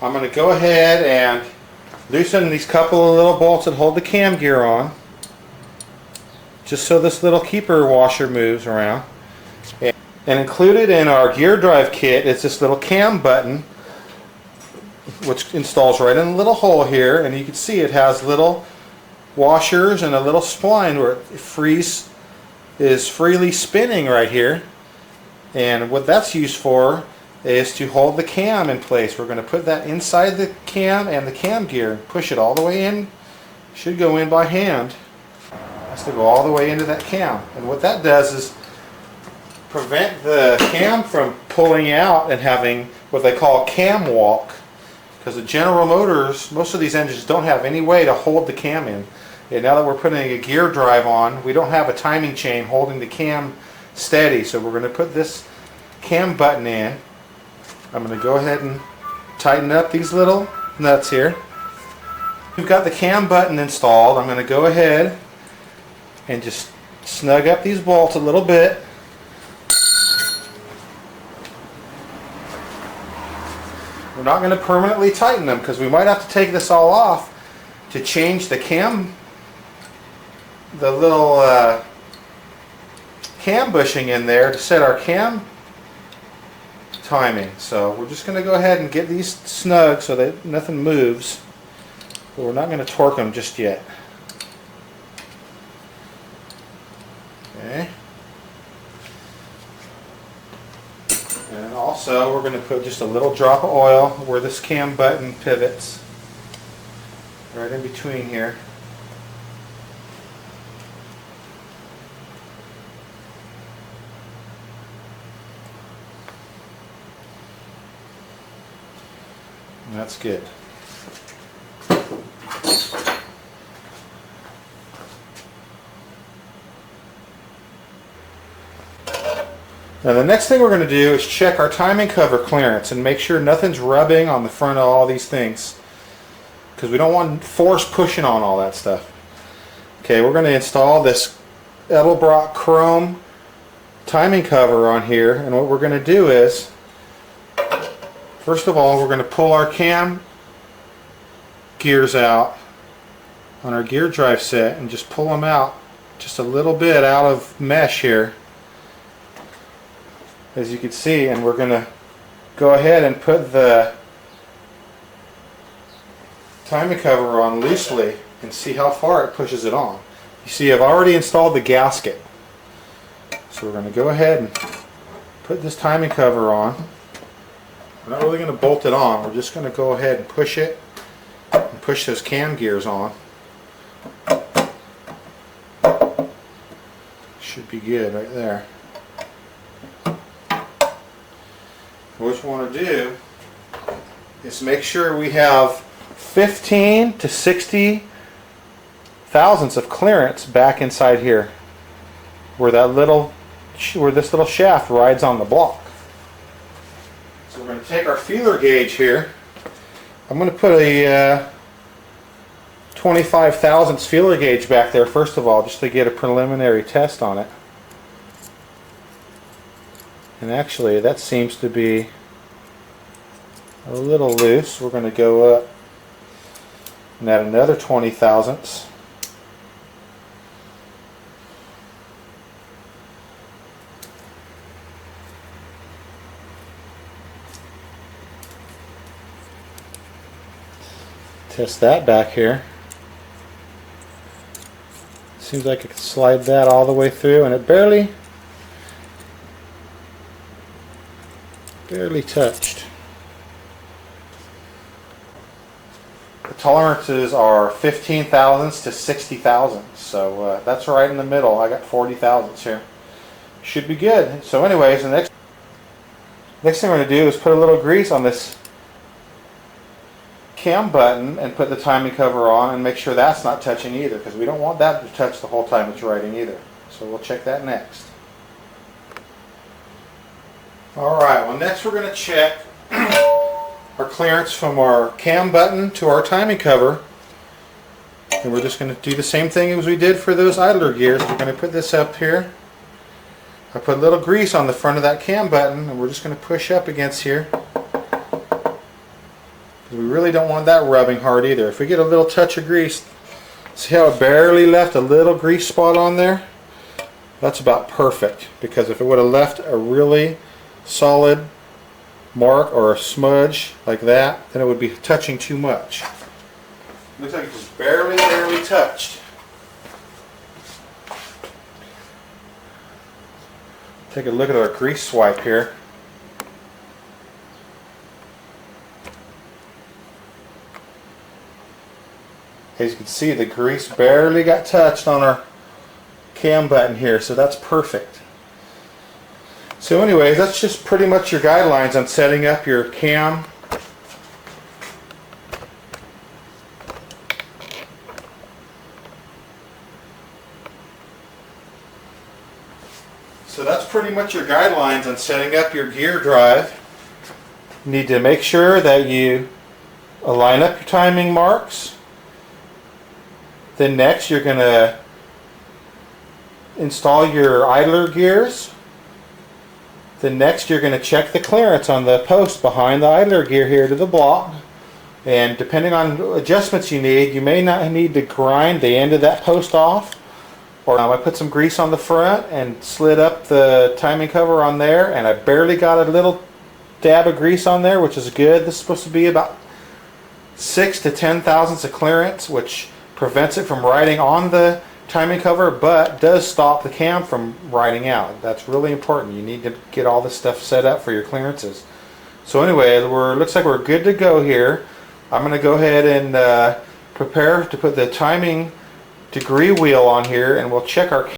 I'm going to go ahead and loosen these couple of little bolts that hold the cam gear on, just so this little keeper washer moves around. And included in our gear drive kit is this little cam button, which installs right in a little hole here, and you can see it has little washers and a little spline where it is freely spinning right here. And what that's used for is to hold the cam in place. We're going to put that inside the cam and the cam gear, push it all the way in. Should go in by hand. Has to go all the way into that cam. And what that does is prevent the cam from pulling out and having what they call cam walk. Because the General Motors, most of these engines don't have any way to hold the cam in. And now that we're putting a gear drive on, we don't have a timing chain holding the cam steady. So we're going to put this cam button in. I'm going to go ahead and tighten up these little nuts here. We've got the cam button installed. I'm going to go ahead and just snug up these bolts a little bit. We're not going to permanently tighten them because we might have to take this all off to change the cam, the little cam bushing in there to set our cam timing. So we're just going to go ahead and get these snug so that nothing moves, but we're not going to torque them just yet. Okay. And also we're going to put just a little drop of oil where this cam button pivots, right in between here. And that's good. Now the next thing we're going to do is check our timing cover clearance and make sure nothing's rubbing on the front of all these things, because we don't want force pushing on all that stuff. Okay, we're going to install this Edelbrock chrome timing cover on here, and what we're going to do is, first of all, we're going to pull our cam gears out on our gear drive set and just pull them out just a little bit out of mesh here, as you can see, and we're going to go ahead and put the timing cover on loosely and see how far it pushes it on. You see, I've already installed the gasket, so we're going to go ahead and put this timing cover on. We're not really going to bolt it on, we're just going to go ahead and push it and push those cam gears on. Should be good right there. What you want to do is make sure we have 15 to 60 thousandths of clearance back inside here, where this little shaft rides on the block. So we're going to take our feeler gauge here. I'm going to put a 25 thousandths feeler gauge back there first of all, just to get a preliminary test on it. And actually that seems to be a little loose. We're going to go up and add another 20 thousandths. Test that back here. Seems like I could slide that all the way through, and it barely touched. The tolerances are 15 thousandths to 60 thousandths, so that's right in the middle. I got 40 thousandths here. Should be good. So anyways, the next thing we're going to do is put a little grease on this cam button and put the timing cover on and make sure that's not touching either, because we don't want that to touch the whole time it's riding either. So we'll check that next. Alright, well next we're going to check our clearance from our cam button to our timing cover, and we're just going to do the same thing as we did for those idler gears. We're going to put this up here. I put a little grease on the front of that cam button, and we're just going to push up against here. We really don't want that rubbing hard either. If we get a little touch of grease, see how it barely left a little grease spot on there? That's about perfect, because if it would have left a really solid mark or a smudge like that, then it would be touching too much. Looks like it was barely touched. Take a look at our grease swipe here. As you can see, the grease barely got touched on our cam button here, so that's perfect. So anyways, that's just pretty much your guidelines on setting up your cam. So that's pretty much your guidelines on setting up your gear drive. You need to make sure that you align up your timing marks. Then next you're going to install your idler gears. Then next you're going to check the clearance on the post behind the idler gear here to the block. And depending on adjustments you need, you may not need to grind the end of that post off. Or I put some grease on the front and slid up the timing cover on there, and I barely got a little dab of grease on there, which is good. This is supposed to be about 6 to 10 thousandths of clearance, which prevents it from riding on the timing cover, but does stop the cam from riding out. That's really important. You need to get all this stuff set up for your clearances. So anyway, looks like we're good to go here. I'm going to go ahead and prepare to put the timing degree wheel on here, and we'll check our